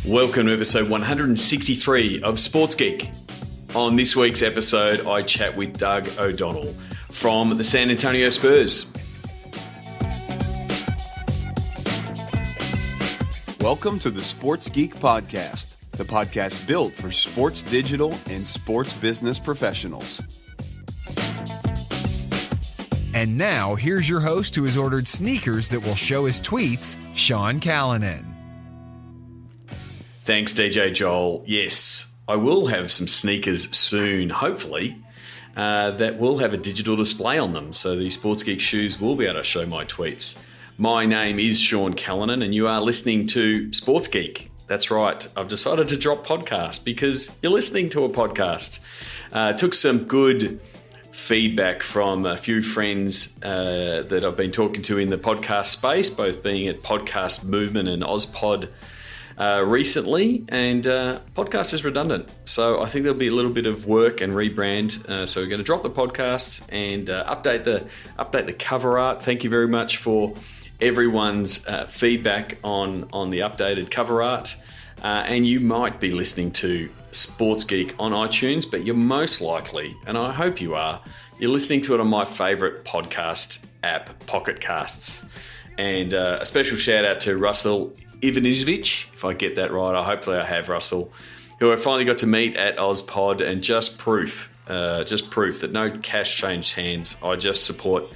Welcome to episode 163 of Sports Geek. On this week's episode, I chat with Doug O'Donnell from the San Antonio Spurs. Welcome to the Sports Geek Podcast, the podcast built for sports digital and sports business professionals. And now, here's your host who has ordered sneakers that will show his tweets, Sean Callanan. Thanks, DJ Joel. Yes, I will have some sneakers soon, hopefully, that will have a digital display on them. So the Sports Geek shoes will be able to show my tweets. My name is Sean Callanan, and you are listening to Sports Geek. That's right. I've decided to drop podcast because you're listening to a podcast. Took some good feedback from a few friends that I've been talking to in the podcast space, both being at Podcast Movement and OzPod recently, and podcast is redundant. So I think there'll be a little bit of work and rebrand. So we're going to drop the podcast and update the cover art. Thank you very much for everyone's feedback on the updated cover art. And you might be listening to Sports Geek on iTunes, but you're most likely, and I hope you are, you're listening to it on my favorite podcast app, Pocket Casts. And a special shout out to Russell Ivanisevic, if I get that right. Hopefully I have, Russell, who I finally got to meet at OzPod, and just proof that no cash changed hands. I just support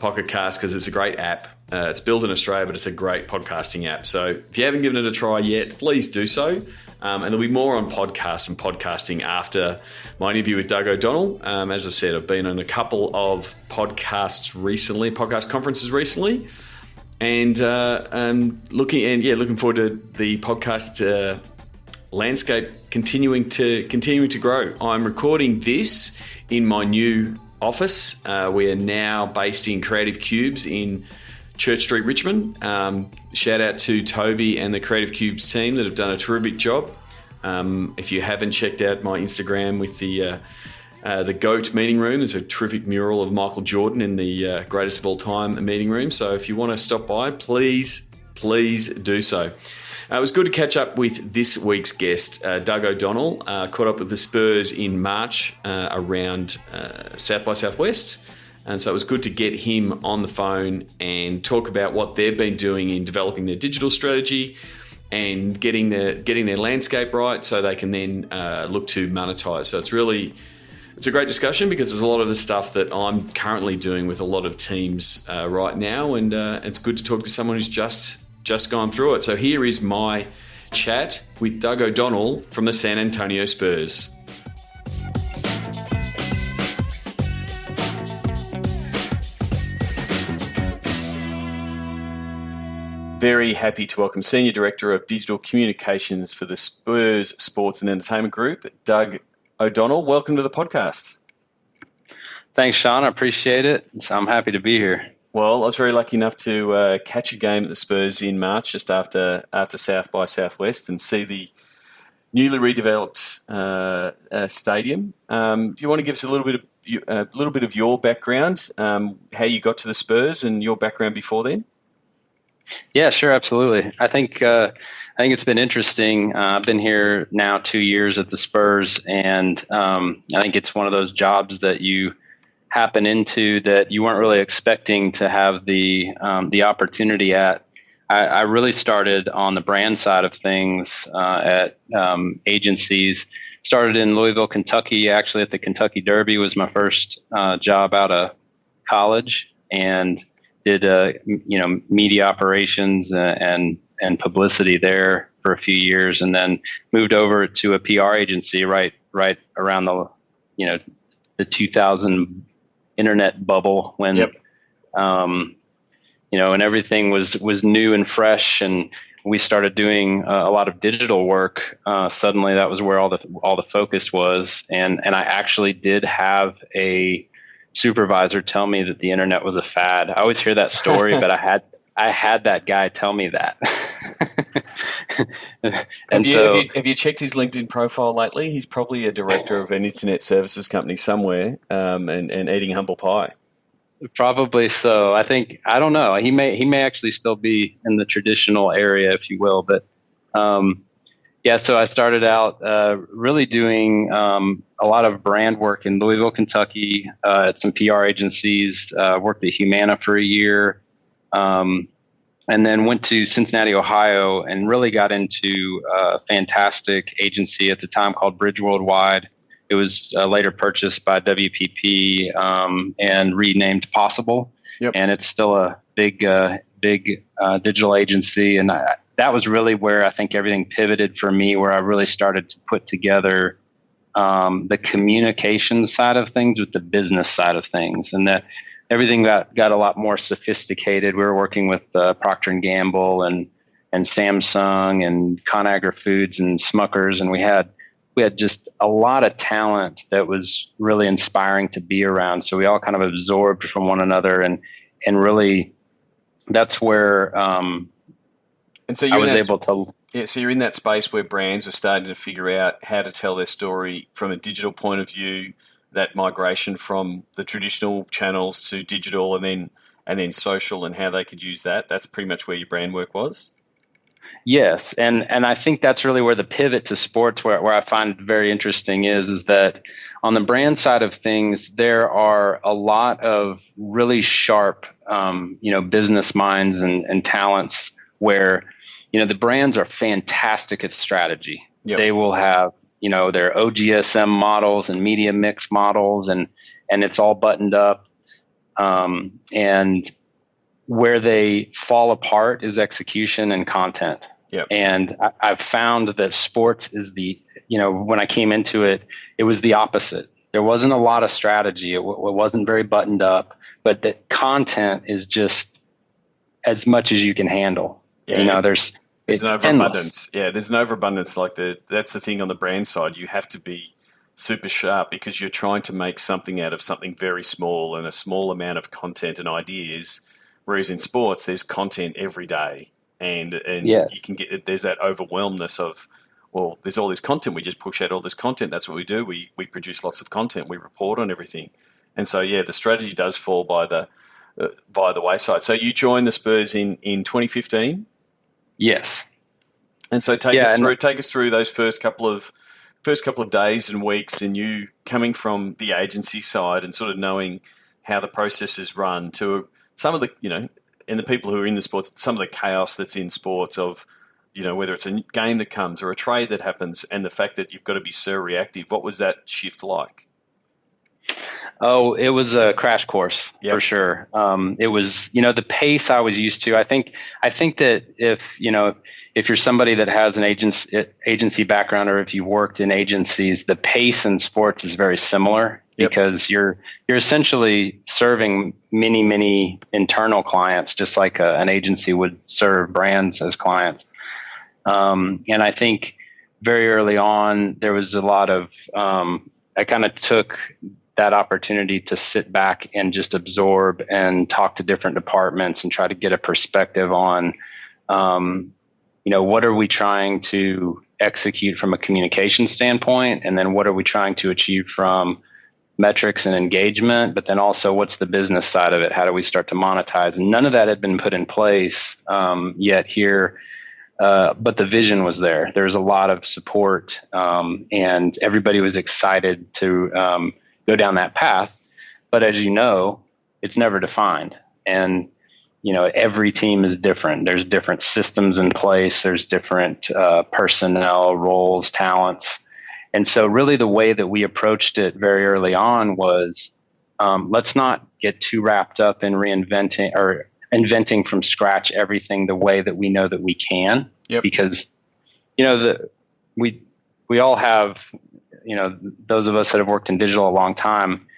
Pocket Cast because it's a great app. It's built in Australia, but it's a great podcasting app. So if you haven't given it a try yet, please do so. And there'll be more on podcasts and podcasting after my interview with Doug O'Donnell. As I said, I've been on a couple of podcast conferences recently, and looking forward to the podcast landscape continuing to grow. I'm recording this in my new office. We are now based in Creative Cubes in Church Street, Richmond. Shout out to Toby and the Creative Cubes team that have done a terrific job. If you haven't checked out my Instagram with the GOAT meeting room, there's a terrific mural of Michael Jordan in the greatest of all time meeting room. So if you want to stop by, please do so. It was good to catch up with this week's guest, Doug O'Donnell. Caught up with the Spurs in March around South by Southwest. And so it was good to get him on the phone and talk about what they've been doing in developing their digital strategy and getting their landscape right so they can then look to monetize. So it's a great discussion because there's a lot of the stuff that I'm currently doing with a lot of teams right now, and it's good to talk to someone who's just gone through it. So here is my chat with Doug O'Donnell from the San Antonio Spurs. Very happy to welcome Senior Director of Digital Communications for the Spurs Sports and Entertainment Group, Doug O'Donnell. Welcome to the podcast. Thanks, Sean. I appreciate it. I'm happy to be here. Well, I was very lucky enough to catch a game at the Spurs in March, just after South by Southwest, and see the newly redeveloped stadium. Do you want to give us a little bit of your background, how you got to the Spurs, and your background before then? Yeah, sure, absolutely. I think it's been interesting. I've been here now 2 years at the Spurs, and I think it's one of those jobs that you happen into that you weren't really expecting to have the opportunity at. I really started on the brand side of things at agencies. Started in Louisville, Kentucky. Actually, at the Kentucky Derby was my first job out of college, and did media operations and publicity there for a few years, and then moved over to a PR agency right around the 2000 internet bubble when and everything was new and fresh, and we started doing a lot of digital work. Suddenly, that was where all the focus was, and I actually did have a supervisor tell me that the internet was a fad. I always hear that story, but I had that guy tell me that. Have you checked his LinkedIn profile lately? He's probably a director of an internet services company somewhere, and eating humble pie. Probably so. I don't know. He may actually still be in the traditional area, if you will. But Yeah, so I started out really doing a lot of brand work in Louisville, Kentucky, at some PR agencies. Worked at Humana for a year, and then went to Cincinnati, Ohio, and really got into a fantastic agency at the time called Bridge Worldwide. It was later purchased by WPP and renamed Possible. Yep. And it's still a big digital agency, and that was really where I think everything pivoted for me, where I really started to put together the communication side of things with the business side of things, and that everything got a lot more sophisticated. We were working with Procter and Gamble and Samsung and ConAgra Foods and Smuckers, and we had just a lot of talent that was really inspiring to be around. So we all kind of absorbed from one another, and really that's where and so I was able to. Yeah, so you're in that space where brands were starting to figure out how to tell their story from a digital point of view, that migration from the traditional channels to digital and then social, and how they could use that. That's pretty much where your brand work was. Yes, and I think that's really where the pivot to sports, where I find it very interesting, is that on the brand side of things, there are a lot of really sharp, business minds and talents where, the brands are fantastic at strategy. Yep. They will have, their OGSM models and media mix models, and it's all buttoned up. And where they fall apart is execution and content. Yep. And I've found that sports is when I came into it, it was the opposite. There wasn't a lot of strategy. It wasn't very buttoned up, but the content is just as much as you can handle. Yeah. There's an overabundance. Yeah, there's an overabundance. That's the thing on the brand side. You have to be super sharp because you're trying to make something out of something very small and a small amount of content and ideas. Whereas in sports, there's content every day, and yes. You can there's that overwhelmness of, well, there's all this content. We just push out all this content. That's what we do. We produce lots of content. We report on everything, and so the strategy does fall by the wayside. So you joined the Spurs in 2015. Yes. And so take us through those first couple of days and weeks, and you coming from the agency side and sort of knowing how the process is run, to some of the, and the people who are in the sports, some of the chaos that's in sports of, whether it's a game that comes or a trade that happens, and the fact that you've got to be so reactive. What was that shift like? Oh, it was a crash course. Yep. For sure. It was, the pace I was used to. I think that if you're somebody that has an agency background, or if you worked in agencies, the pace in sports is very similar. Yep. Because you're essentially serving many internal clients, just like an agency would serve brands as clients. And I think very early on, there was a lot of, I kind of took that opportunity to sit back and just absorb and talk to different departments and try to get a perspective on, what are we trying to execute from a communication standpoint? And then what are we trying to achieve from metrics and engagement? But then also, what's the business side of it? How do we start to monetize? And none of that had been put in place yet here. But the vision was there. There was a lot of support, and everybody was excited to go down that path. But as you know, it's never defined. And, every team is different. There's different systems in place. There's different personnel, roles, talents. And so really the way that we approached it very early on was, let's not get too wrapped up in reinventing or inventing from scratch everything the way that we know that we can. Yep. Because, we all have, those of us that have worked in digital a long time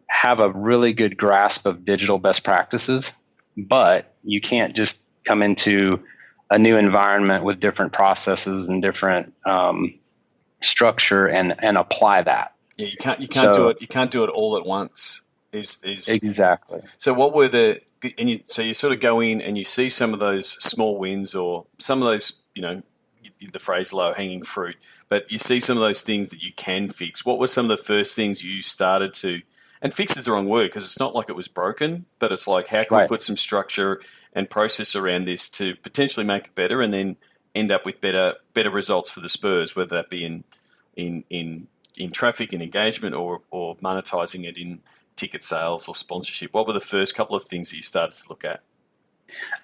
have a really good grasp of digital best practices, but you can't just come into a new environment with different processes and different structure and apply that. Yeah, you can't do it. You can't do it all at once. Is exactly. So what were so you sort of go in and you see some of those small wins, or some of those, the phrase low hanging fruit, but you see some of those things that you can fix. What were some of the first things you started to, and fix is the wrong word because it's not like it was broken, but it's like, how can we put some structure and process around this to potentially make it better? And then end up with better results for the Spurs, whether that be in traffic and engagement or monetizing it in ticket sales or sponsorship? What were the first couple of things that you started to look at?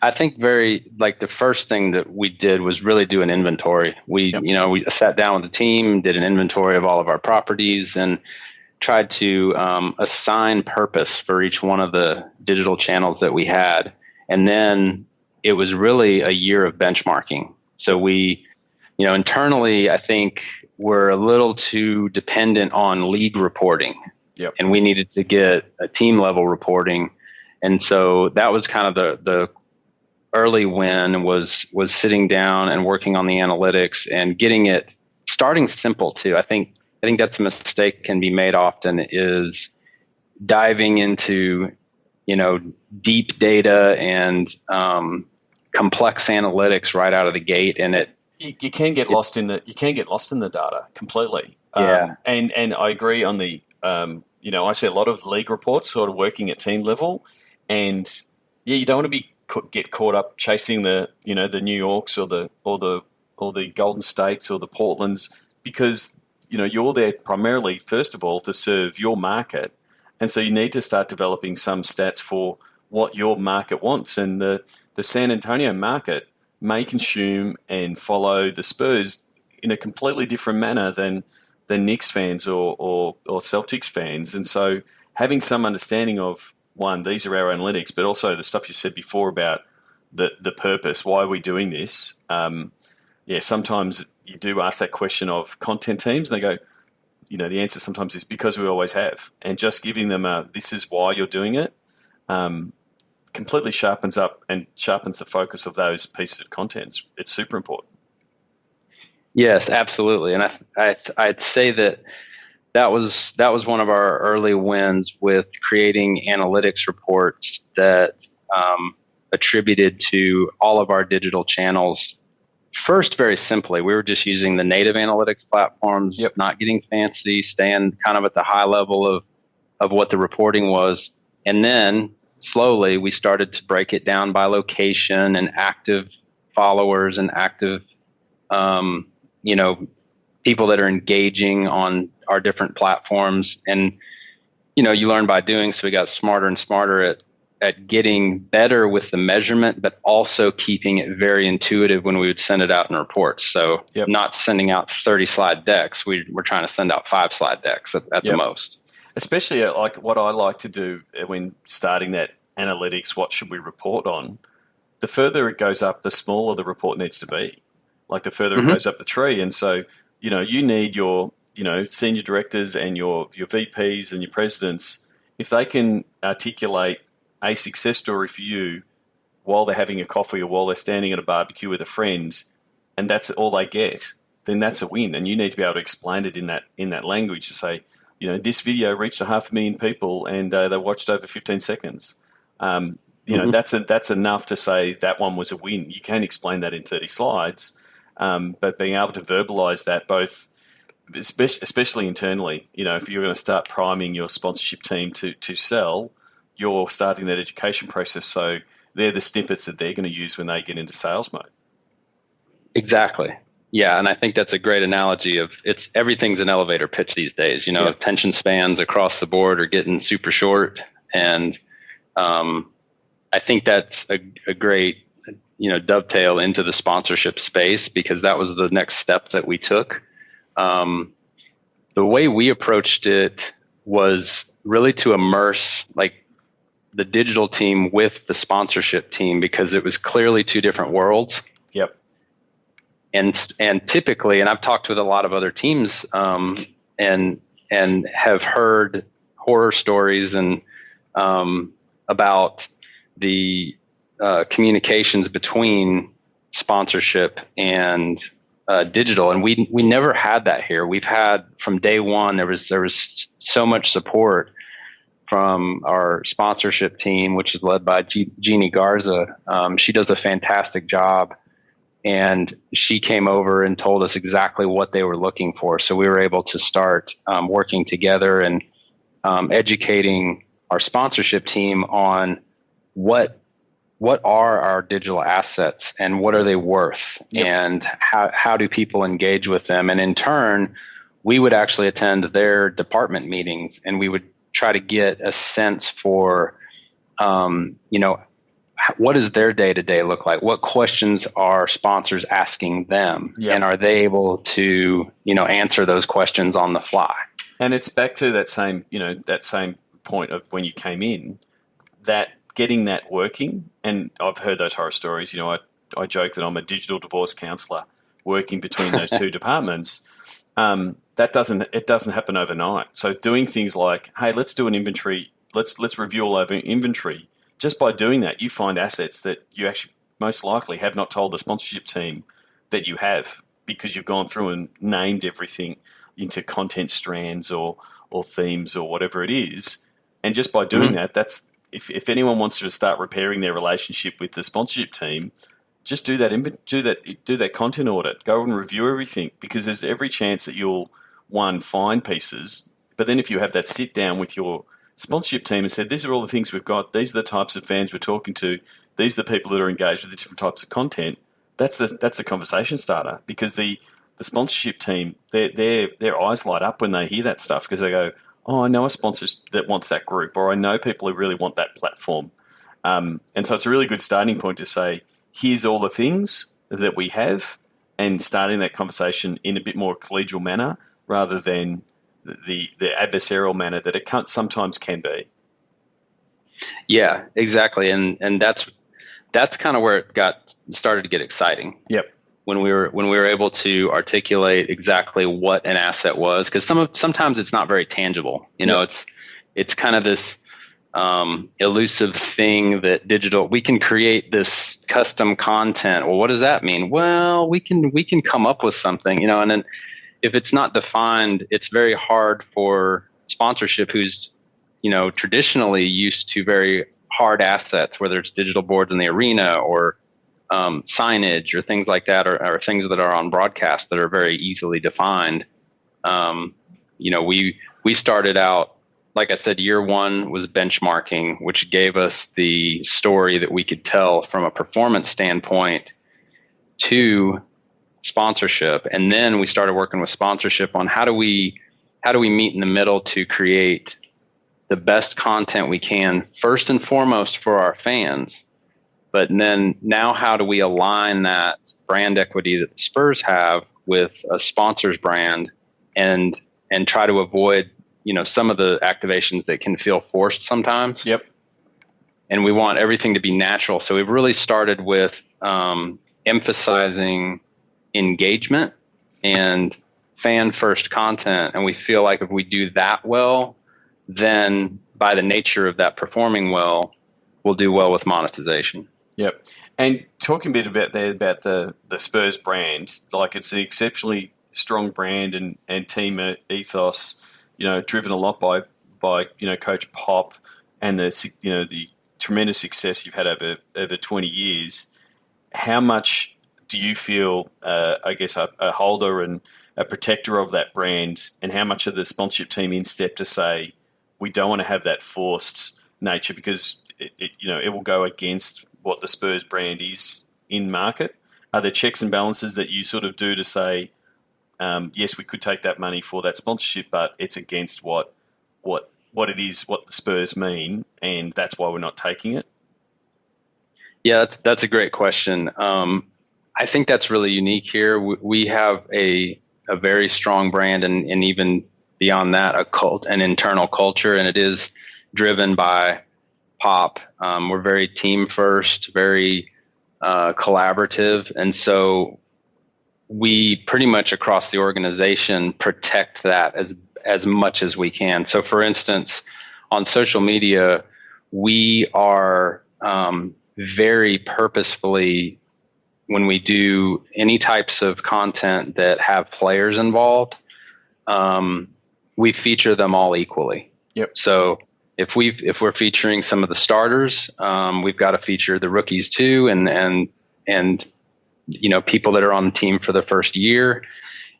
I think the first thing that we did was really do an inventory. We sat down with the team, did an inventory of all of our properties, and tried to assign purpose for each one of the digital channels that we had. And then it was really a year of benchmarking. So we, internally, I think we're a little too dependent on league reporting. Yep. And we needed to get a team level reporting. And so that was kind of the early win was sitting down and working on the analytics and getting it starting simple too. I think that's a mistake can be made often, is diving into, deep data and complex analytics right out of the gate. And you can get lost in the data completely. Yeah. And I agree on the, I see a lot of league reports sort of working at team level, and you don't want to get caught up chasing the New Yorks or the Golden States or the Portlands, because you're there primarily, first of all, to serve your market. And so you need to start developing some stats for what your market wants. And the San Antonio market may consume and follow the Spurs in a completely different manner than Knicks fans or Celtics fans. And so having some understanding of, one, these are our analytics, but also the stuff you said before about the purpose, why are we doing this? Sometimes you do ask that question of content teams, and they go, the answer sometimes is because we always have. And just giving them this is why you're doing it, completely sharpens the focus of those pieces of content. It's super important. Yes, absolutely. And I'd say that was one of our early wins with creating analytics reports that attributed to all of our digital channels. First, very simply, we were just using the native analytics platforms, Yep. Not getting fancy, staying kind of at the high level of what the reporting was. And then slowly we started to break it down by location and active followers and active, people that are engaging on our different platforms. And, you learn by doing, so we got smarter and smarter at getting better with the measurement, but also keeping it very intuitive when we would send it out in reports. So Yep. Not sending out 30 slide decks. We're trying to send out 5 slide decks at the most. Especially like what I like to do when starting that analytics, what should we report on? The further it goes up, the smaller the report needs to be. Like the further it goes up the tree. And so, you need your, senior directors and your VPs and your presidents, if they can articulate a success story for you while they're having a coffee or while they're standing at a barbecue with a friend, and that's all they get, then that's a win. And you need to be able to explain it in that language to say, this video reached 500,000 people and they watched over 15 seconds. That's enough to say that one was a win. You can explain that in 30 slides, but being able to verbalize that both, especially internally, if you're going to start priming your sponsorship team to sell, you're starting that education process. So they're the snippets that they're going to use when they get into sales mode. Exactly. Yeah. And I think that's a great analogy of everything's an elevator pitch these days. Attention spans across the board are getting super short. And I think that's a great, dovetail into the sponsorship space, because that was the next step that we took. The way we approached it was really to immerse the digital team with the sponsorship team, because it was clearly two different worlds. Yep. And typically, and I've talked with a lot of other teams, and have heard horror stories and about the communications between sponsorship and digital, and we never had that here. We've had from day one. There was so much support from our sponsorship team, which is led by Jeannie Garza. She does a fantastic job, and she came over and told us exactly what they were looking for. So we were able to start working together and educating our sponsorship team on what what are our digital assets and what are they worth, and how do people engage with them? And in turn, we would actually attend their department meetings, and we would try to get a sense for, what does their day-to-day look like? What questions are sponsors asking them? And are they able to, answer those questions on the fly? And it's back to that same point of when you came in, that getting that working. And I've heard those horror stories. I joke that I'm a digital divorce counselor working between those two departments. It doesn't happen overnight. So doing things like, hey, let's do an inventory. Let's review all our inventory. Just by doing that, you find assets that you actually most likely have not told the sponsorship team that you have, because you've gone through and named everything into content strands or themes or whatever it is. And just by doing that, that's if anyone wants to start repairing their relationship with the sponsorship team, just do that content audit. Go and review everything, because there's every chance that you'll find pieces. But then if you have that sit down with your sponsorship team and said, these are all the things we've got, these are the types of fans we're talking to, these are the people that are engaged with the different types of content, that's a conversation starter, because the sponsorship team, their eyes light up when they hear that stuff, because they go, oh, I know a sponsor that wants that group, or I know people who really want that platform. And so it's a really good starting point to say, here's all the things that we have, and starting that conversation in a bit more collegial manner rather than the adversarial manner that it sometimes can be. Yeah, exactly. And that's kind of where it started to get exciting. Yep. When we were able to articulate exactly what an asset was, because sometimes it's not very tangible. It's kind of this elusive thing that we can create this custom content. Well, what does that mean? Well, we can come up with something, and then if it's not defined, it's very hard for sponsorship who's, traditionally used to very hard assets, whether it's digital boards in the arena or signage or things like that, or things that are on broadcast that are very easily defined. We started out, like I said, year one was benchmarking, which gave us the story that we could tell from a performance standpoint to sponsorship. And then we started working with sponsorship on how do we meet in the middle to create the best content we can, first and foremost for our fans. But then now how do we align that brand equity that the Spurs have with a Spurs Brand and try to avoid, some of the activations that can feel forced sometimes. Yep. And we want everything to be natural. So we've really started with emphasizing engagement and fan first content. And we feel like if we do that well, then by the nature of that performing well, we'll do well with monetization. Yep. And talking a bit about the Spurs brand, like it's an exceptionally strong brand and team ethos, driven a lot by Coach Pop and the tremendous success you've had over 20 years. How much do you feel, a holder and a protector of that brand, and how much of the sponsorship team in step to say, we don't want to have that forced nature, because it will go against what the Spurs brand is in market? Are there checks and balances that you sort of do to say, yes, we could take that money for that sponsorship, but it's against what it is, what the Spurs mean, and that's why we're not taking it? Yeah, that's a great question. I think that's really unique here. We have a very strong brand, and even beyond that, an internal culture, and it is driven by Pop. We're very team first, very collaborative, and so we pretty much across the organization protect that as much as we can. So, for instance, on social media, we are very purposefully, when we do any types of content that have players involved, we feature them all equally. Yep. So if we're featuring some of the starters, we've got to feature the rookies too, and people that are on the team for the first year.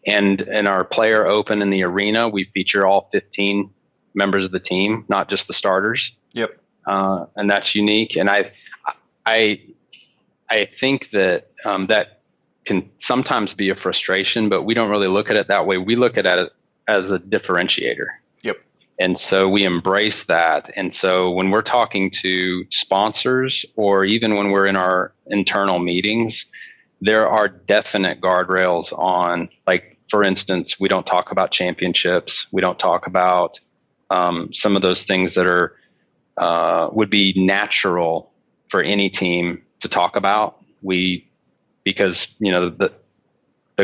And in our player open in the arena, we feature all 15 members of the team, not just the starters. Yep. And that's unique. And I think that that can sometimes be a frustration, but we don't really look at it that way. We look at it as a differentiator. Yep. And so we embrace that. And so when we're talking to sponsors, or even when we're in our internal meetings, there are definite guardrails on, like, for instance, we don't talk about championships. We don't talk about some of those things that are would be natural for any team to talk about. Because the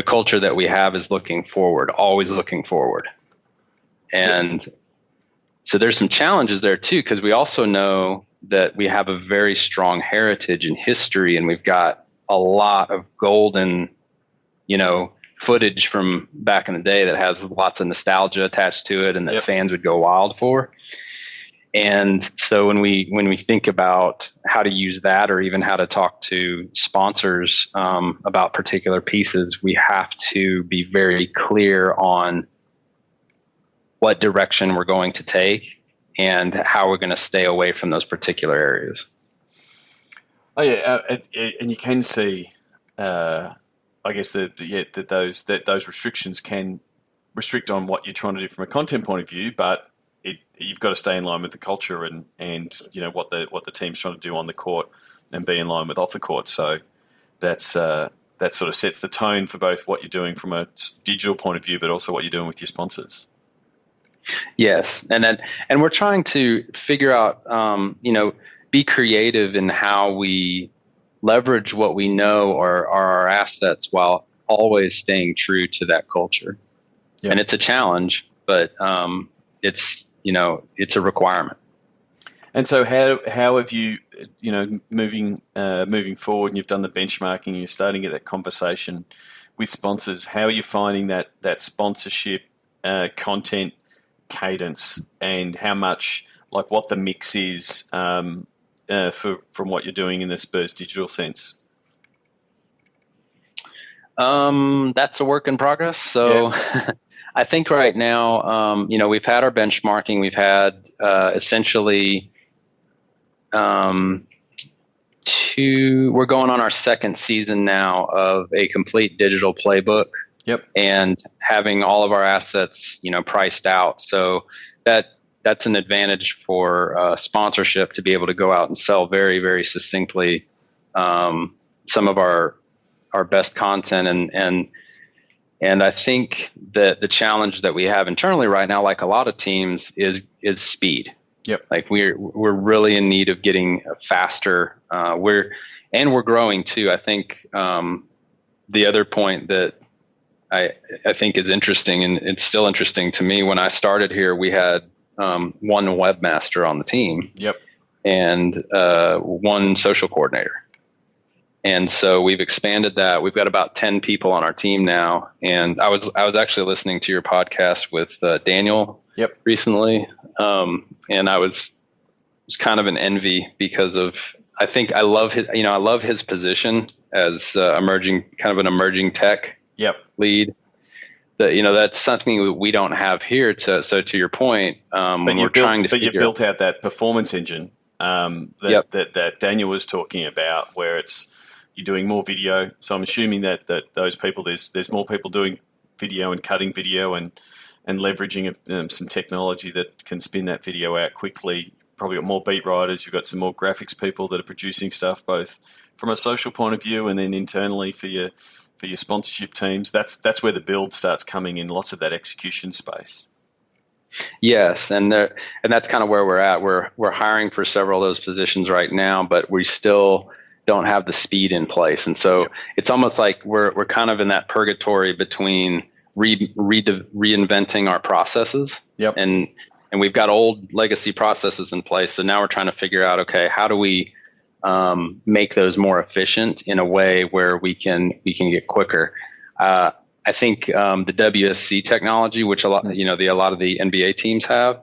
culture that we have is looking forward, always looking forward. And so there's some challenges there too, because we also know that we have a very strong heritage and history, and we've got a lot of golden, footage from back in the day that has lots of nostalgia attached to it, and that fans would go wild for. And so when we think about how to use that, or even how to talk to sponsors about particular pieces, we have to be very clear on what direction we're going to take and how we're going to stay away from those particular areas. Oh yeah, and you can see, I guess that those restrictions can restrict on what you're trying to do from a content point of view, but you've got to stay in line with the culture and what the team's trying to do on the court, and be in line with off the court. So that sort of sets the tone for both what you're doing from a digital point of view, but also what you're doing with your sponsors. Yes, and we're trying to figure out, be creative in how we leverage what we know are our assets, while always staying true to that culture. Yep. And it's a challenge, but it's a requirement. And so how have you, moving forward, and you've done the benchmarking, you're starting to get that conversation with sponsors. How are you finding that sponsorship content cadence, and how much, like, what the mix is from what you're doing in the Spurs digital sense? That's a work in progress. So I think right now, we've had our benchmarking. We've had essentially we're going on our second season now of a complete digital playbook. Yep. And having all of our assets, priced out. So that's an advantage for sponsorship, to be able to go out and sell very, very succinctly some of our best content. And I think that the challenge that we have internally right now, like a lot of teams, is speed. Yep. Like we're really in need of getting faster. We're growing too. I think the other point that I think is interesting, and it's still interesting to me, when I started here, we had one webmaster on the team. Yep. And one social coordinator. And so we've expanded that. We've got about 10 people on our team now. And I was actually listening to your podcast with Daniel recently. And I was kind of an envy, because of, I think I love his position as emerging tech lead. That's something we don't have here. So to your point, when we're trying to figure out, you built out that performance engine that Daniel was talking about, where you're doing more video. So I'm assuming that those people, there's more people doing video and cutting video and leveraging of some technology that can spin that video out quickly. Probably got more beat writers. You've got some more graphics people that are producing stuff, both from a social point of view and then internally for your sponsorship teams. That's where the build starts coming in, lots of that execution space. Yes, and that's kind of where we're at. We're hiring for several of those positions right now, but we still don't have the speed in place. And so it's almost like we're kind of in that purgatory between reinventing our processes. Yep. And we've got old legacy processes in place. So now we're trying to figure out, okay, how do we make those more efficient in a way where we can get quicker. I think the WSC technology, which a lot of the NBA teams have,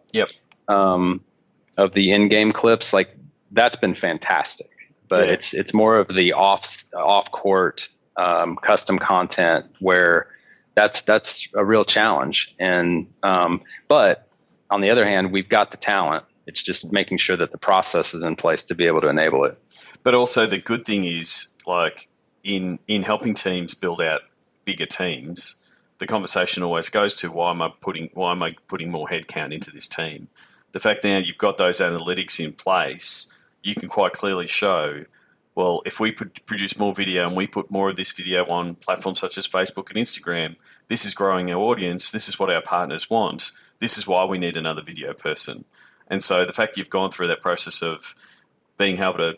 of the in-game clips, like that's been fantastic. But it's more of the off-court custom content where that's a real challenge. And but on the other hand, we've got the talent. It's just making sure that the process is in place to be able to enable it. But also the good thing is, like, in helping teams build out bigger teams, the conversation always goes to why am I putting more headcount into this team? The fact that you've got those analytics in place, you can quite clearly show, well, if we produce more video and we put more of this video on platforms such as Facebook and Instagram, this is growing our audience. This is what our partners want. This is why we need another video person. And so the fact you've gone through that process of being able to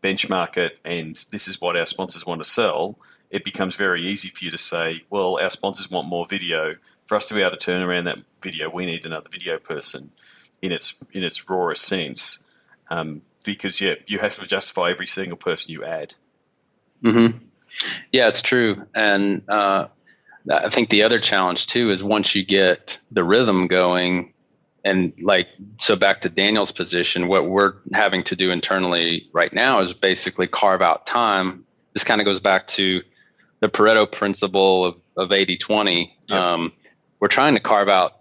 benchmark it and this is what our sponsors want to sell, it becomes very easy for you to say, well, our sponsors want more video. For us to be able to turn around that video, we need another video person in its rawest sense. Because you have to justify every single person you add. Mm-hmm. Yeah, it's true. And I think the other challenge too is once you get the rhythm going, and so back to Daniel's position, what we're having to do internally right now is basically carve out time. This kind of goes back to the Pareto principle of 80-20. Yep. We're trying to carve out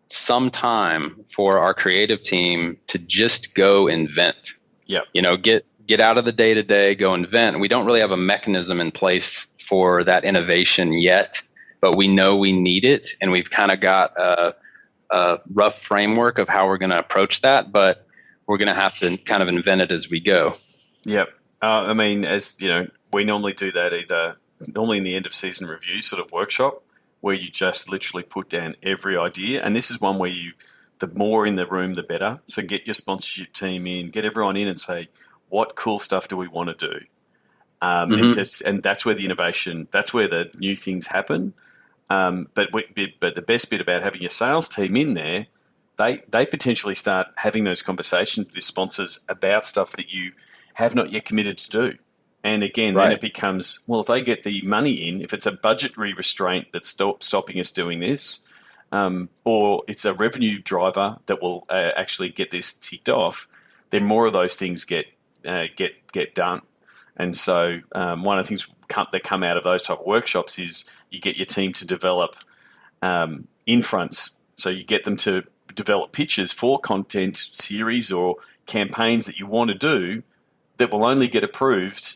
some time for our creative team to just go invent. Yeah. Get out of the day-to-day, go invent. And we don't really have a mechanism in place for that innovation yet, but we know we need it. And we've kind of got a rough framework of how we're going to approach that, but we're going to have to kind of invent it as we go. Yep. I mean, as you know, we normally do that normally in the end of season review sort of workshop where you just literally put down every idea. And this is one where the more in the room, the better. So get your sponsorship team in, get everyone in and say, what cool stuff do we want to do? And that's where the innovation, that's where the new things happen. But the best bit about having your sales team in there, they potentially start having those conversations with sponsors about stuff that you have not yet committed to do. And again, Then it becomes, well, if they get the money in, if it's a budgetary restraint that's stopping us doing this, or it's a revenue driver that will actually get this ticked off, then more of those things get done. And so one of the things that come out of those type of workshops is you get your team to develop in fronts. So you get them to develop pitches for content series or campaigns that you want to do that will only get approved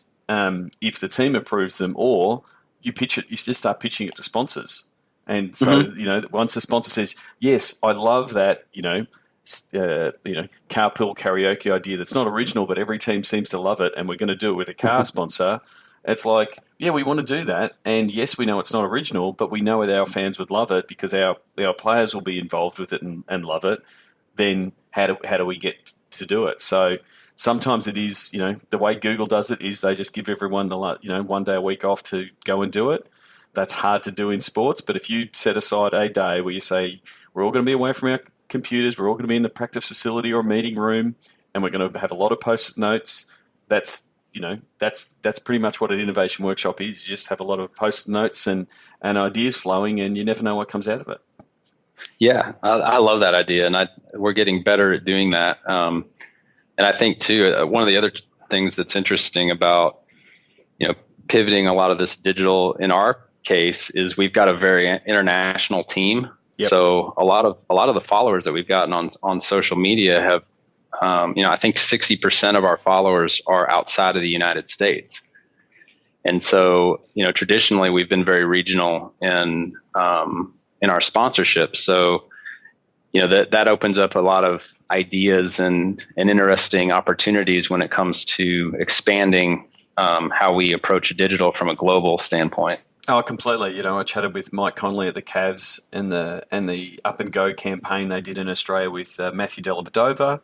if the team approves them, or you just start pitching it to sponsors. And so, once the sponsor says, yes, I love that, carpool karaoke idea that's not original, but every team seems to love it, and we're going to do it with a car sponsor. It's like, yeah, we want to do that. And yes, we know it's not original, but we know that our fans would love it because our players will be involved with it and love it. Then how do we get to do it? So sometimes it is, the way Google does it is they just give everyone 1 day a week off to go and do it. That's hard to do in sports, but if you set aside a day where you say, we're all going to be away from our computers, we're all going to be in the practice facility or meeting room, and we're going to have a lot of post-it notes, that's pretty much what an innovation workshop is. You just have a lot of post-it notes and ideas flowing, and you never know what comes out of it. Yeah, I love that idea, and we're getting better at doing that. And I think, too, one of the other things that's interesting about, pivoting a lot of this digital in our case is we've got a very international team. Yep. So a lot of the followers that we've gotten on social media have, I think 60% of our followers are outside of the United States. And so, traditionally we've been very regional in our sponsorship. So, that opens up a lot of ideas and interesting opportunities when it comes to expanding how we approach digital from a global standpoint. Oh, completely. I chatted with Mike Conley at the Cavs and the Up and Go campaign they did in Australia with Matthew Dellavedova.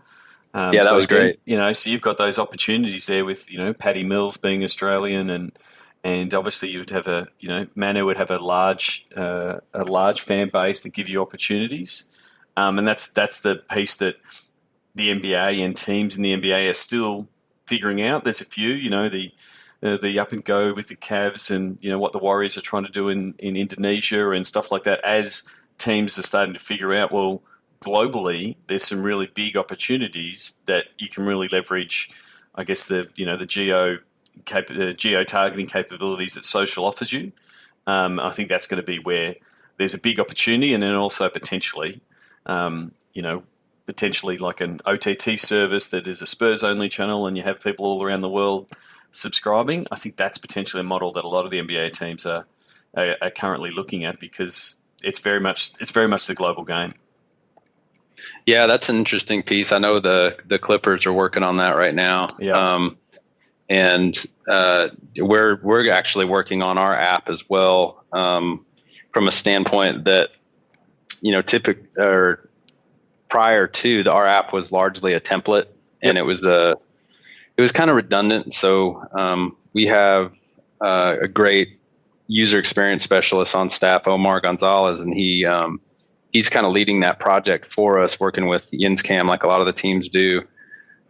That was great. So you've got those opportunities there with, Paddy Mills being Australian and obviously you would have Manu would have a large fan base that give you opportunities. And that's the piece that the NBA and teams in the NBA are still figuring out. There's a few, the Up and Go with the Cavs and, what the Warriors are trying to do in Indonesia and stuff like that, as teams are starting to figure out, well, globally, there's some really big opportunities that you can really leverage, I guess, the geo-targeting capabilities that social offers you. I think that's going to be where there's a big opportunity, and then also potentially, potentially like an OTT service that is a Spurs only channel, and you have people all around the world subscribing. I think that's potentially a model that a lot of the NBA teams are currently looking at, because it's very much the global game. Yeah, that's an interesting piece. I know the Clippers are working on that right now. Yeah. And we're actually working on our app as well, from a standpoint that, prior to our app was largely a template, and it was kind of redundant. So we have a great user experience specialist on staff, Omar Gonzalez, and he's kind of leading that project for us, working with Yinscam like a lot of the teams do.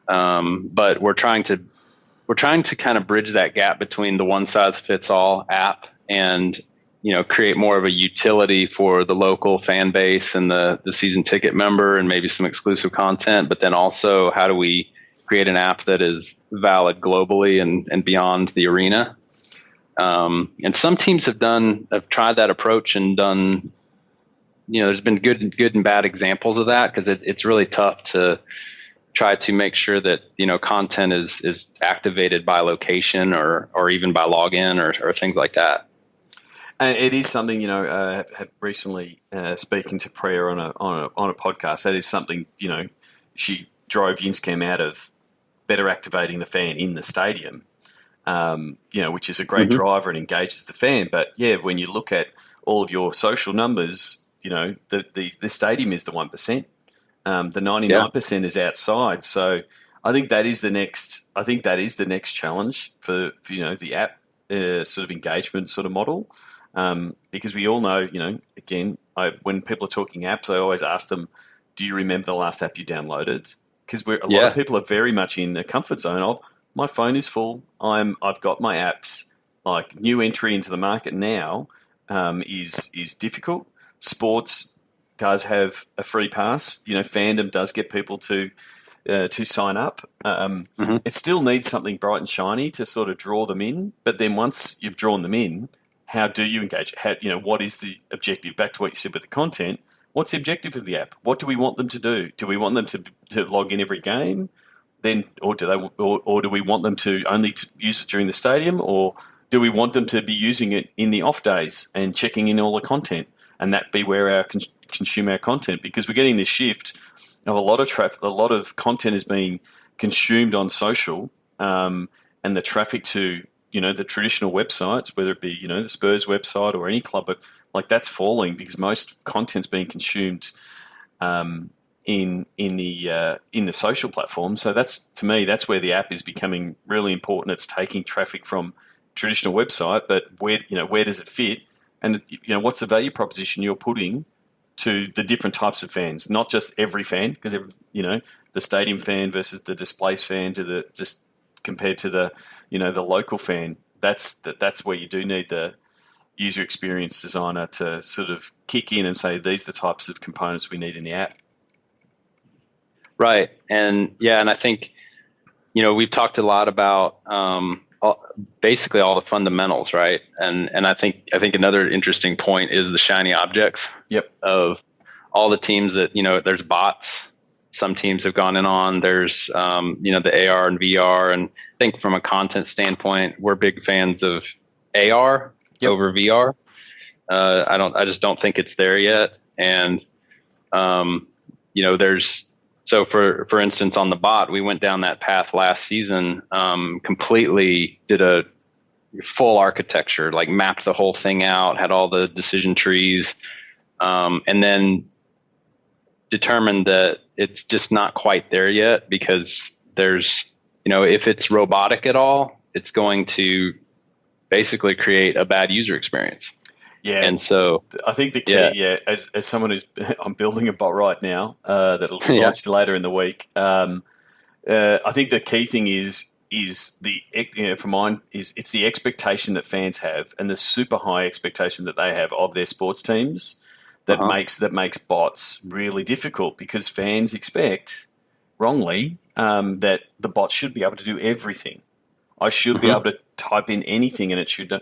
But we're trying to kind of bridge that gap between the one size fits all app and, create more of a utility for the local fan base and the season ticket member, and maybe some exclusive content. But then also, how do we create an app that is valid globally and beyond the arena? And some teams have tried that approach and done, there's been good and bad examples of that, because it's really tough to try to make sure that, content is activated by location or even by login or things like that. And it is something, have recently speaking to Priya on a podcast. That is something, she drove Yinscam out of better activating the fan in the stadium, which is a great driver and engages the fan. But yeah, when you look at all of your social numbers, the stadium is the 1%. The 99% is outside. So I think that is the next challenge for the app sort of engagement sort of model. Because we all know, again, when people are talking apps, I always ask them, do you remember the last app you downloaded? Because a lot of people are very much in the comfort zone of, my phone is full, I've got my apps. Like, new entry into the market now is difficult. Sports does have a free pass. Fandom does get people to sign up. It still needs something bright and shiny to sort of draw them in. But then once you've drawn them in, how do you engage? What is the objective? Back to what you said with the content. What's the objective of the app? What do we want them to do? Do we want them to log in every game? Then, or do we want them to only to use it during the stadium, or do we want them to be using it in the off days and checking in all the content, and that be where our consume our content? Because we're getting this shift of a lot of traffic, a lot of content is being consumed on social, and the traffic to the traditional websites, whether it be the Spurs website or any club, but like that's falling because most content's being consumed in the social platform. So to me that's where the app is becoming really important. It's taking traffic from traditional website, but where does it fit, and what's the value proposition you're putting to the different types of fans, not just every fan, because the stadium fan versus the displaced fan just compared to the the local fan. That's where you do need the user experience designer to sort of kick in and say, these are the types of components we need in the app. Right. And I think, we've talked a lot about basically all the fundamentals, right? And I think another interesting point is the shiny objects. Yep. Of all the teams that, there's bots. Some teams have gone in on, there's, the AR and VR. And I think from a content standpoint, we're big fans of AR over VR. I just don't think it's there yet. And, so for instance, on the bot, we went down that path last season, completely did a full architecture, like mapped the whole thing out, had all the decision trees, and then determined that it's just not quite there yet, because there's, if it's robotic at all, it's going to basically create a bad user experience. Yeah. And so I think the key, as someone who's, I'm building a bot right now, that'll be launched later in the week. I think the key thing is for mine it's the expectation that fans have, and the super high expectation that they have of their sports teams that makes bots really difficult, because fans expect wrongly that the bot should be able to do everything. I should be able to type in anything and it should do.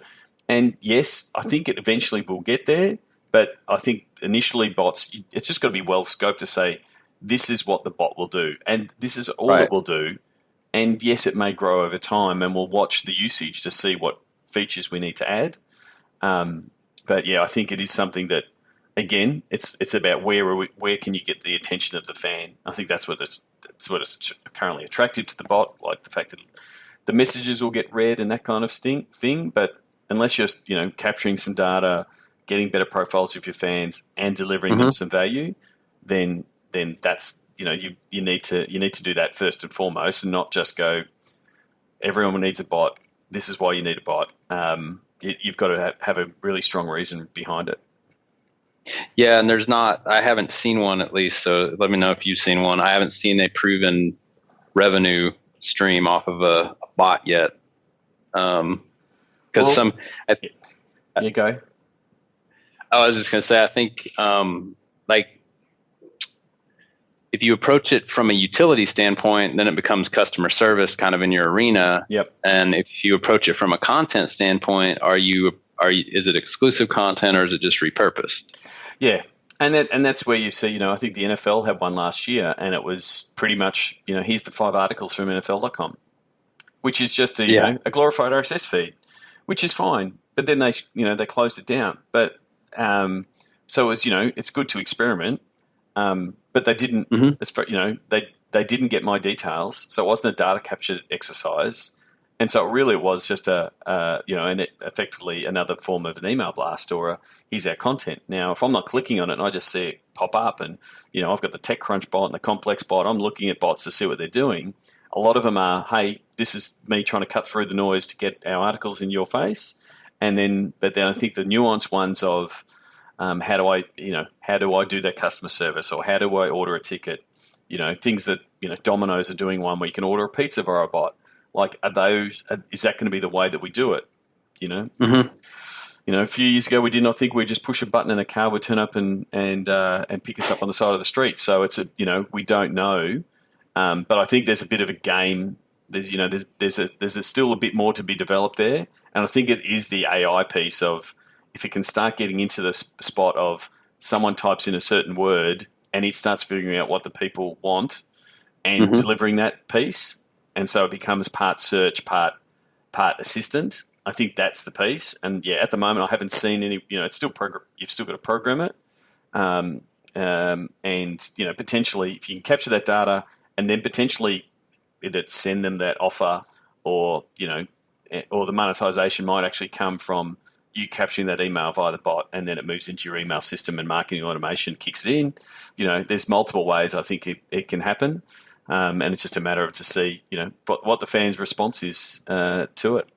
And yes, I think it eventually will get there, but I think initially bots, it's just got to be well scoped to say, this is what the bot will do, and this is all it will do. And yes, it may grow over time, and we'll watch the usage to see what features we need to add. But yeah, I think it is something that, again, it's about where can you get the attention of the fan. I think that's what it's currently attractive to the bot, like the fact that the messages will get read and that kind of thing. But unless you're capturing some data, getting better profiles of your fans, and delivering them some value, then that's you need to do that first and foremost, and not just go, everyone needs a bot. This is why you need a bot. You've got to have a really strong reason behind it. Yeah, and I haven't seen one, at least, so let me know if you've seen one. I haven't seen a proven revenue stream off of a bot yet. Because you go. I was just going to say, I think if you approach it from a utility standpoint, then it becomes customer service kind of in your arena. Yep. And if you approach it from a content standpoint, is it exclusive content or is it just repurposed? Yeah. And that's where you see, I think the NFL had one last year, and it was pretty much, here's the 5 articles from NFL.com, which is just a glorified RSS feed, which is fine. But then they closed it down. But so it was, it's good to experiment. But they didn't. They didn't get my details, so it wasn't a data capture exercise, and so it was just effectively another form of an email blast or here's our content. Now, if I'm not clicking on it and I just see it pop up, and I've got the TechCrunch bot and the Complex bot, I'm looking at bots to see what they're doing. A lot of them are, hey, this is me trying to cut through the noise to get our articles in your face, but then I think the nuanced ones of how do I do that customer service, or how do I order a ticket? Things that, Domino's are doing one where you can order a pizza via a bot. Like, is that going to be the way that we do it? A few years ago, we did not think we'd just push a button and a car would turn up and pick us up on the side of the street. So it's we don't know. But I think there's a bit of a game. There's still a bit more to be developed there. And I think it is the AI piece of, if it can start getting into the spot of someone types in a certain word and it starts figuring out what the people want and delivering that piece, and so it becomes part search, part assistant. I think that's the piece. And yeah, at the moment I haven't seen any. It's still you've still got to program it, and potentially if you can capture that data and then potentially either send them that offer, or or the monetization might actually come from you capturing that email via the bot, and then it moves into your email system and marketing automation kicks it in. There's multiple ways I think it can happen. And it's just a matter of to see, what the fans' response is to it.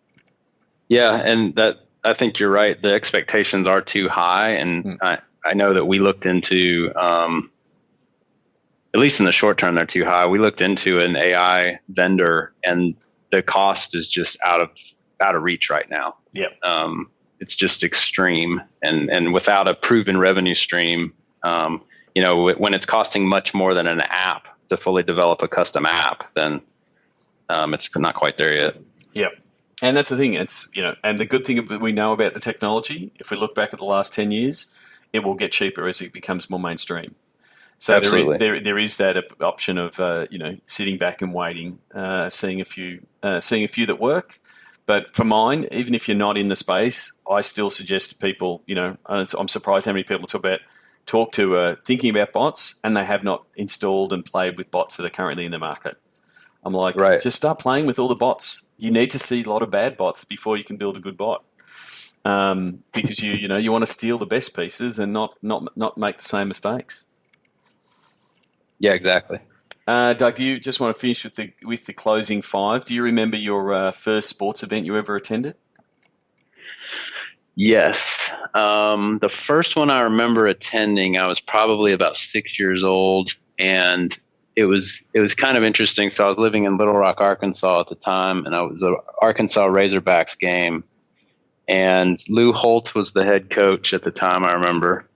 Yeah. And that, I think you're right. The expectations are too high. And I know that we looked into, at least in the short term, they're too high. We looked into an AI vendor, and the cost is just out of reach right now. Yep. It's just extreme, and without a proven revenue stream, when it's costing much more than an app to fully develop a custom app, then it's not quite there yet. Yep. And that's the thing. It's, and the good thing that we know about the technology, if we look back at the last 10 years, it will get cheaper as it becomes more mainstream. So there is that option of, sitting back and waiting, seeing a few that work. But for mine, even if you're not in the space, I still suggest to people, I'm surprised how many people talk to thinking about bots, and they have not installed and played with bots that are currently in the market. I'm like, just start playing with all the bots. You need to see a lot of bad bots before you can build a good bot, because you want to steal the best pieces and not make the same mistakes. Yeah, exactly. Doug, do you just want to finish with the closing 5? Do you remember your first sports event you ever attended? Yes. The first one I remember attending, I was probably about 6 years old, and it was kind of interesting. So I was living in Little Rock, Arkansas at the time, and I was an Arkansas Razorbacks game, and Lou Holtz was the head coach at the time, I remember.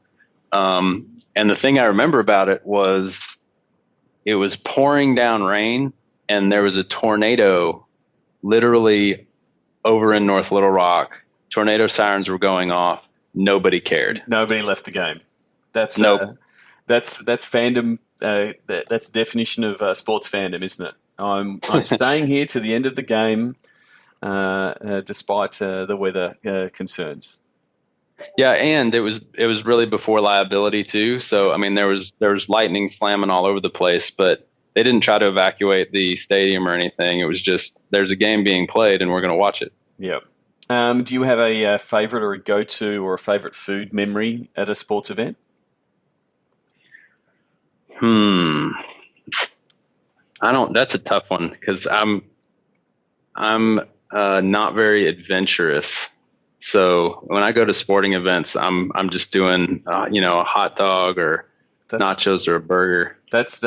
And the thing I remember about it was it was pouring down rain, and there was a tornado literally over in North Little Rock. Tornado sirens were going off. Nobody cared. Nobody left the game. That's nope. That's fandom that's the definition of sports fandom, isn't it? I'm staying here to the end of the game, despite the weather concerns. Yeah, and it was really before liability too. So I mean, there was lightning slamming all over the place, but they didn't try to evacuate the stadium or anything. It was just there's a game being played, and we're going to watch it. Yep. Do you have a favorite or a go-to or a favorite food memory at a sports event? I don't. That's a tough one because I'm not very adventurous. So when I go to sporting events, I'm just doing a hot dog or nachos or a burger. That's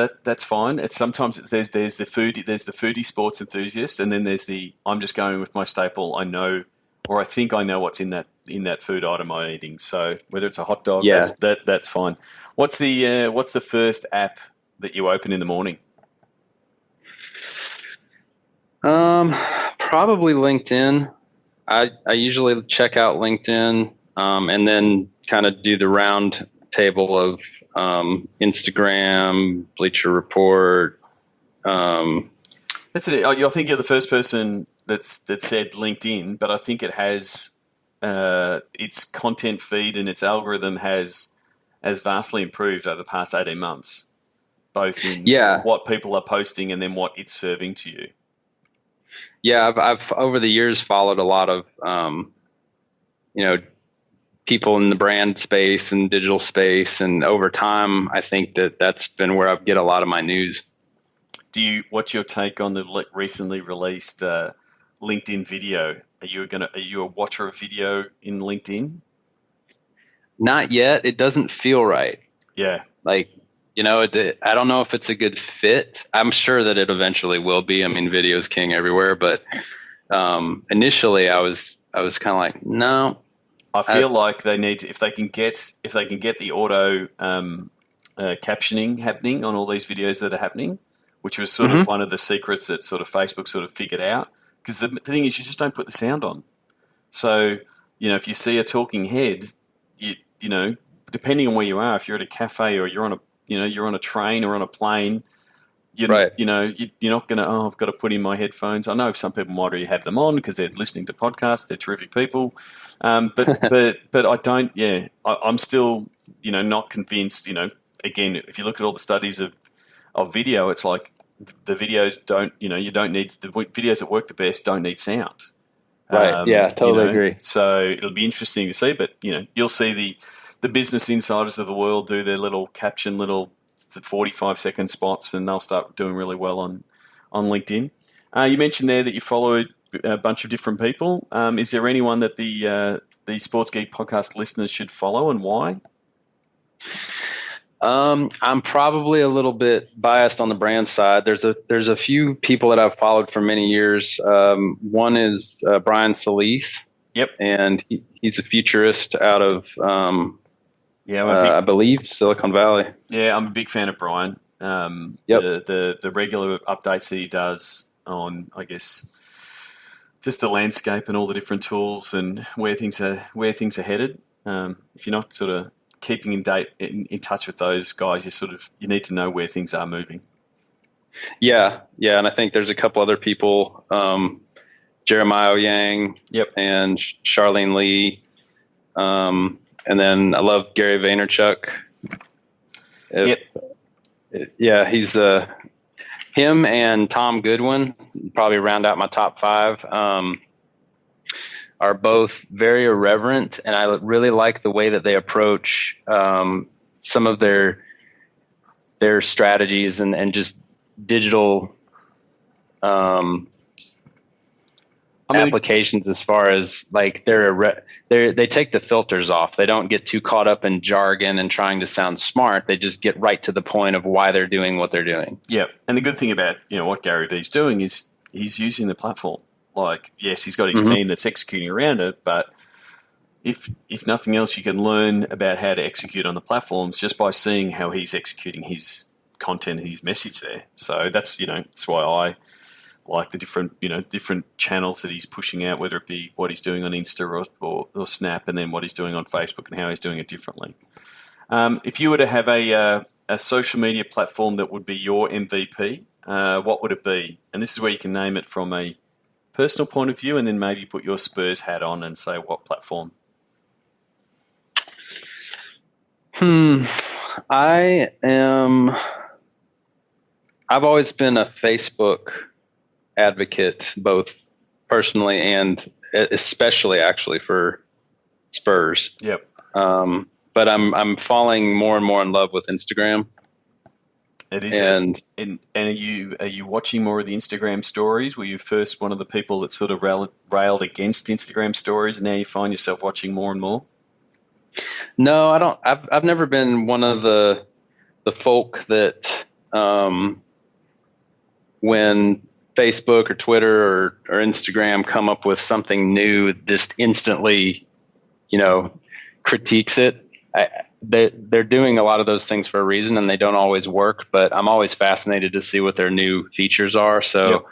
fine. It's sometimes there's the foodie sports enthusiast, and then there's I'm just going with my staple. I know, or I think I know what's in that food item I'm eating. So whether it's a hot dog, that's fine. What's the first app that you open in the morning? Probably LinkedIn. I usually check out LinkedIn, and then kind of do the round table of Instagram, Bleacher Report. That's it. I think you're the first person that said LinkedIn, but I think it has its content feed and its algorithm has vastly improved over the past 18 months, both in what people are posting and then what it's serving to you. Yeah, I've over the years followed a lot of people in the brand space and digital space, and over time, I think that's been where I get a lot of my news. What's your take on the recently released LinkedIn video? Are you a watcher of video in LinkedIn? Not yet. It doesn't feel right. Yeah. I don't know if it's a good fit. I'm sure that it eventually will be. I mean, video's king everywhere, but initially I was kind of like, no. I feel like they need to, if they can get the auto captioning happening on all these videos that are happening, which was sort of one of the secrets that sort of Facebook sort of figured out. Because the thing is, you just don't put the sound on. So if you see a talking head, depending on where you are, if you're at a cafe or you're on a train or on a plane, you're not going to, I've got to put in my headphones. I know some people might already have them on because they're listening to podcasts. They're terrific people. But I don't, I'm still, not convinced, again, if you look at all the studies of video, it's like the videos don't, you don't need, the videos that work the best don't need sound. Right. Yeah, totally agree. So it'll be interesting to see, but, you'll see the business insiders of the world do their little 45-second spots, and they'll start doing really well on LinkedIn. You mentioned there that you followed a bunch of different people. Is there anyone that the Sports Geek podcast listeners should follow, and why? I'm probably a little bit biased on the brand side. There's a few people that I've followed for many years. One is Brian Solis. Yep. And he's a futurist out of I believe Silicon Valley. Yeah, I'm a big fan of Brian. The regular updates that he does on, I guess, just the landscape and all the different tools and where things are headed. If you're not sort of keeping in touch with those guys, you need to know where things are moving. Yeah, and I think there's a couple other people, Jeremiah Yang, and Charlene Lee, and then I love Gary Vaynerchuk. He's him and Tom Goodwin, probably round out my top 5. Are both very irreverent, and I really like the way that they approach some of their strategies and just digital applications, as far as like they take the filters off. They don't get too caught up in jargon and trying to sound smart. They just get right to the point of why they're doing what they're doing. Yeah, and the good thing about what Gary Vee's doing is he's using the platform. Like, yes, he's got his team that's executing around it, but if nothing else, you can learn about how to execute on the platforms just by seeing how he's executing his content and his message there. So that's that's why I like the different channels that he's pushing out, whether it be what he's doing on Insta or Snap, and then what he's doing on Facebook and how he's doing it differently. If you were to have a a social media platform that would be your MVP, what would it be? And this is where you can name it from a personal point of view, and then maybe put your Spurs hat on and say what platform. I've always been a Facebook advocate, both personally and especially actually for Spurs. Yep. But I'm falling more and more in love with Instagram. It is. And are you watching more of the Instagram stories? Were you first one of the people that sort of railed against Instagram stories, and now you find yourself watching more and more? No, I don't. I've never been one of the folk that when Facebook or Twitter or Instagram come up with something new, just instantly, critiques it. They're doing a lot of those things for a reason, and they don't always work. But I'm always fascinated to see what their new features are. So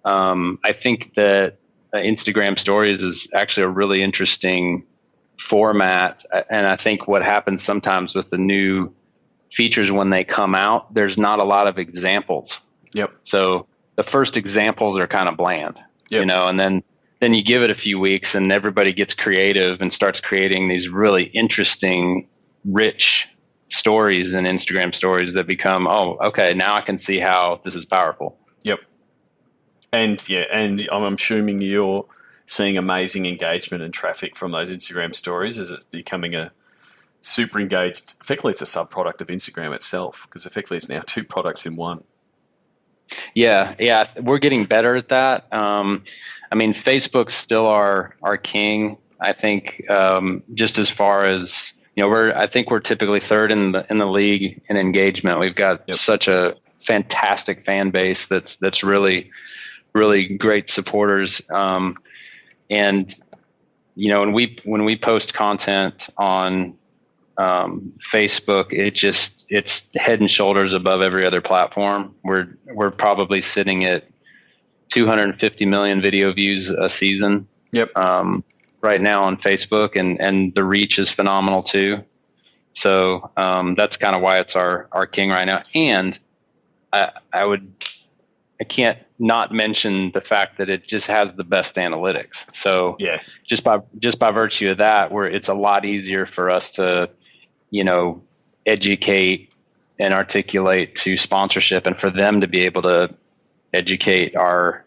I think that Instagram Stories is actually a really interesting format. And I think what happens sometimes with the new features when they come out, there's not a lot of examples. Yep. So the first examples are kind of bland, and then you give it a few weeks and everybody gets creative and starts creating these really interesting, rich stories in Instagram stories that become, oh, okay, now I can see how this is powerful. Yep. And I'm assuming you're seeing amazing engagement and traffic from those Instagram stories as it's becoming a super engaged. Effectively, it's a sub-product of Instagram itself, because effectively it's now two products in one. Yeah, we're getting better at that. Facebook's still our king. I think just as far as I think we're typically third in the league in engagement. We've got such a fantastic fan base that's really, really great supporters. And when we post content on Facebook, it's head and shoulders above every other platform. We're probably sitting at 250 million video views a season. Yep. Right now on Facebook, and the reach is phenomenal too. So that's kind of why it's our king right now. And I can't not mention the fact that it just has the best analytics. So just by virtue of that, it's a lot easier for us to educate and articulate to sponsorship, and for them to be able to educate our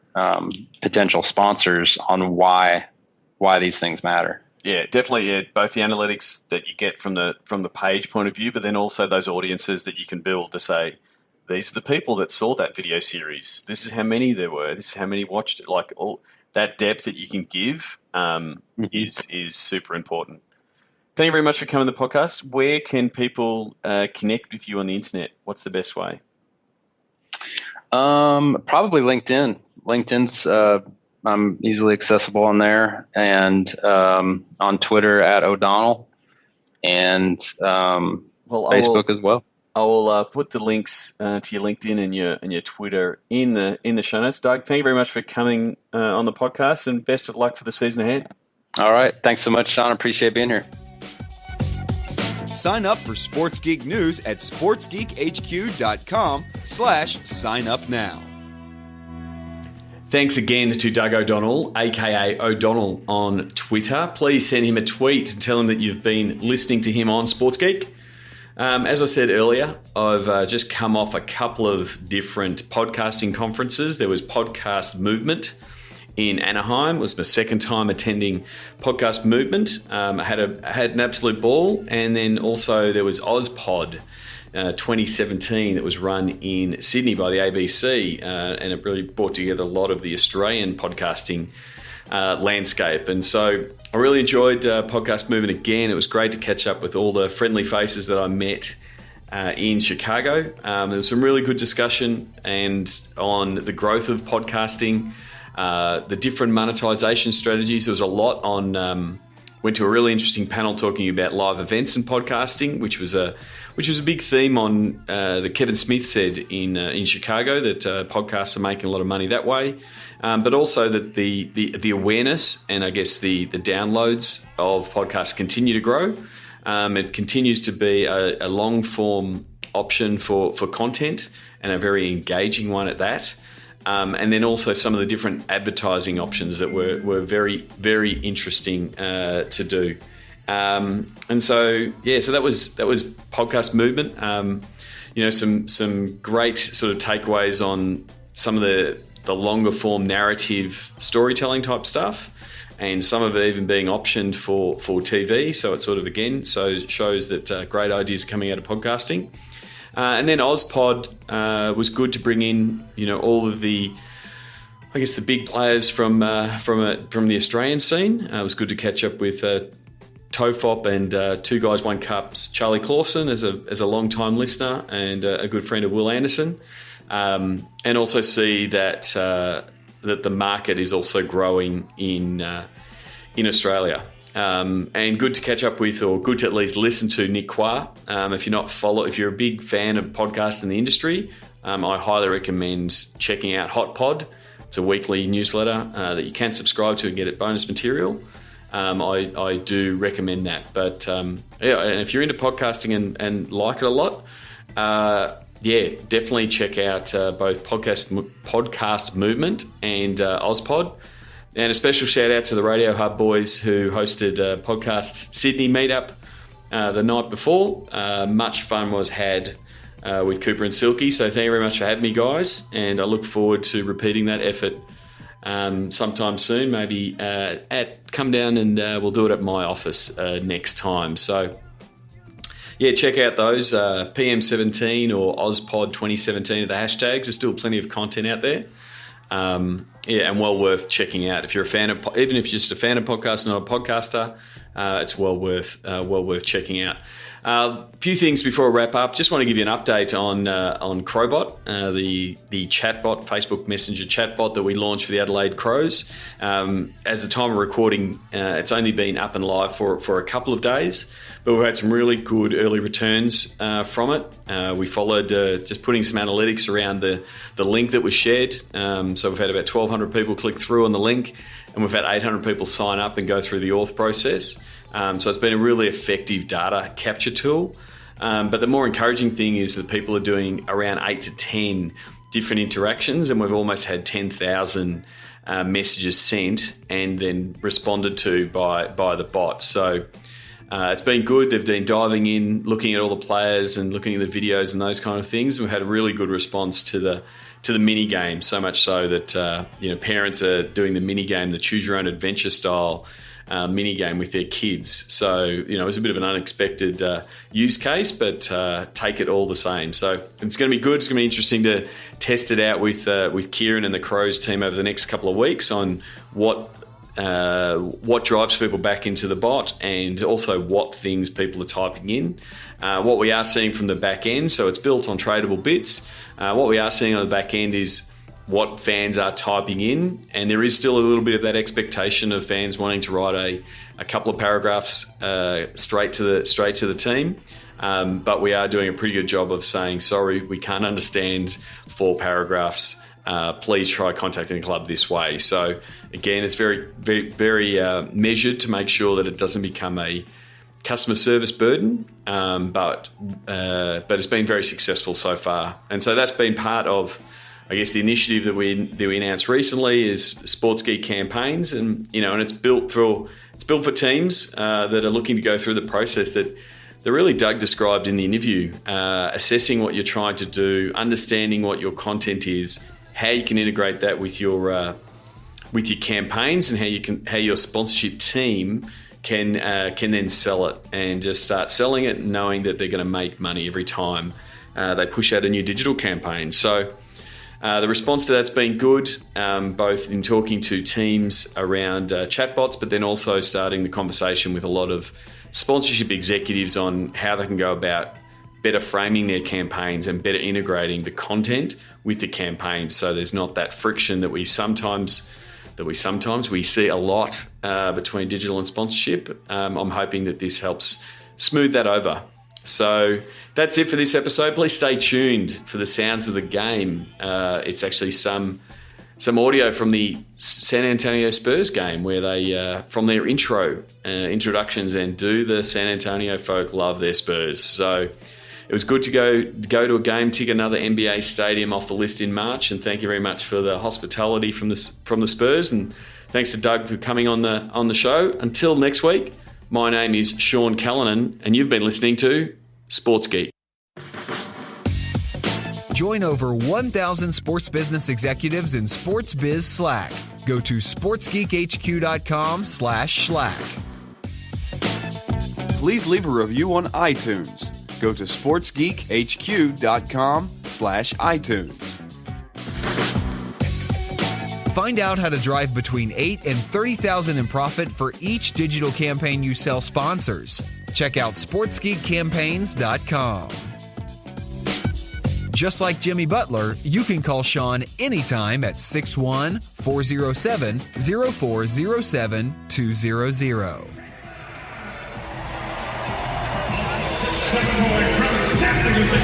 potential sponsors on why these things matter. Yeah, definitely. Yeah, both the analytics that you get from the page point of view, but then also those audiences that you can build to say, these are the people that saw that video series. This is how many there were. This is how many watched it. Like, all that depth that you can give is super important. Thank you very much for coming to the podcast. Where can people connect with you on the internet? What's the best way? Probably LinkedIn. LinkedIn's I'm easily accessible on there, and on Twitter at O'Donnell, and Facebook as well. I will put the links to your LinkedIn and your Twitter in the show notes. Doug, thank you very much for coming on the podcast, and best of luck for the season ahead. All right. Thanks so much, Sean. Appreciate being here. Sign up for Sports Geek News at sportsgeekhq.com/sign up now. Thanks again to Doug O'Donnell, aka O'Donnell on Twitter. Please send him a tweet and tell him that you've been listening to him on Sports Geek. As I said earlier, I've just come off a couple of different podcasting conferences. There was Podcast Movement in Anaheim. It was my second time attending Podcast Movement. I had an absolute ball. And then also there was OzPod 2017 that was run in Sydney by the ABC, and it really brought together a lot of the Australian podcasting landscape. And so I really enjoyed Podcast Movement again. It was great to catch up with all the friendly faces that I met in Chicago. There was some really good discussion on the growth of podcasting, the different monetization strategies. There was a lot on. Went to a really interesting panel talking about live events and podcasting, which was a big theme on that Kevin Smith said in Chicago, that podcasts are making a lot of money that way, but also that the awareness and I guess the downloads of podcasts continue to grow. It continues to be a long form option for content, and a very engaging one at that. And then also some of the different advertising options that were very, very interesting to do. And so that was podcast movement. Some great sort of takeaways on some of the longer form narrative storytelling type stuff, and some of it even being optioned for TV. So it sort of shows that great ideas are coming out of podcasting. And then OzPod was good to bring in, all of the big players from the Australian scene. It was good to catch up with Tofop and Two Guys One Cup's Charlie Clausen as a long-time listener and a good friend of Will Anderson, and also see that the market is also growing in Australia. And good to catch up with, or good to at least listen to, Nick Qua. If you're a big fan of podcasts in the industry, I highly recommend checking out Hot Pod. It's a weekly newsletter that you can subscribe to and get it bonus material. I do recommend that. But and if you're into podcasting and like it a lot, definitely check out both Podcast Movement and OzPod. And a special shout out to the Radio Hub boys who hosted a Podcast Sydney meetup the night before. Much fun was had with Cooper and Silky. So thank you very much for having me, guys. And I look forward to repeating that effort sometime soon. Maybe come down and we'll do it at my office next time. So check out those PM17 or OzPod 2017 are the hashtags. There's still plenty of content out there. And well worth checking out if you're a fan of, even if you're just a fan of podcasts, not a podcaster. It's well worth checking out. A few things before I wrap up. Just want to give you an update on Crowbot, the chatbot, Facebook Messenger chatbot that we launched for the Adelaide Crows. As the time of recording, it's only been up and live for a couple of days, but we've had some really good early returns from it. We followed just putting some analytics around the link that was shared. So we've had about 1,200 people click through on the link, and we've had 800 people sign up and go through the auth process. So it's been a really effective data capture tool. But the more encouraging thing is that people are doing around 8 to 10 different interactions, and we've almost had 10,000 messages sent and then responded to by the bot. So it's been good. They've been diving in, looking at all the players and looking at the videos and those kind of things. We've had a really good response to the mini game, so much so that parents are doing the mini game, the choose your own adventure style mini game with their kids. So it was a bit of an unexpected use case, but take it all the same. So it's going to be good. It's going to be interesting to test it out with Kieran and the Crows team over the next couple of weeks on what drives people back into the bot, and also what things people are typing in. What we are seeing from the back end, so it's built on tradable bits. What we are seeing on the back end is what fans are typing in, and there is still a little bit of that expectation of fans wanting to write a couple of paragraphs straight to the team. But we are doing a pretty good job of saying, sorry, we can't understand 4 paragraphs. Please try contacting the club this way. So again, it's very, very, very measured to make sure that it doesn't become a customer service burden, but it's been very successful so far. And so that's been part of, I guess, the initiative that we announced recently is Sports Geek campaigns, and it's built for teams that are looking to go through the process that really Doug described in the interview, assessing what you're trying to do, understanding what your content is, how you can integrate that with your campaigns, and how your sponsorship team can then sell it, and just start selling it, knowing that they're going to make money every time they push out a new digital campaign. So the response to that's been good, both in talking to teams around chatbots, but then also starting the conversation with a lot of sponsorship executives on how they can go about better framing their campaigns and better integrating the content with the campaigns, so there's not that friction that we sometimes see a lot between digital and sponsorship. I'm hoping that this helps smooth that over. So that's it for this episode. Please stay tuned for the sounds of the game. It's actually some audio from the San Antonio Spurs game, where they, from their introductions, and do the San Antonio folk love their Spurs. So it was good to go to a game, tick another NBA stadium off the list in March, and thank you very much for the hospitality from the Spurs, and thanks to Doug for coming on the show. Until next week, my name is Sean Callanan, and you've been listening to Sports Geek. Join over 1,000 sports business executives in Sports Biz Slack. Go to sportsgeekhq.com/Slack. Please leave a review on iTunes. Go to sportsgeekhq.com/iTunes. Find out how to drive between $8,000 and $30,000 in profit for each digital campaign you sell sponsors. Check out sportsgeekcampaigns.com. Just like Jimmy Butler, you can call Sean anytime at 614-407-0407-200. Second from San Francisco,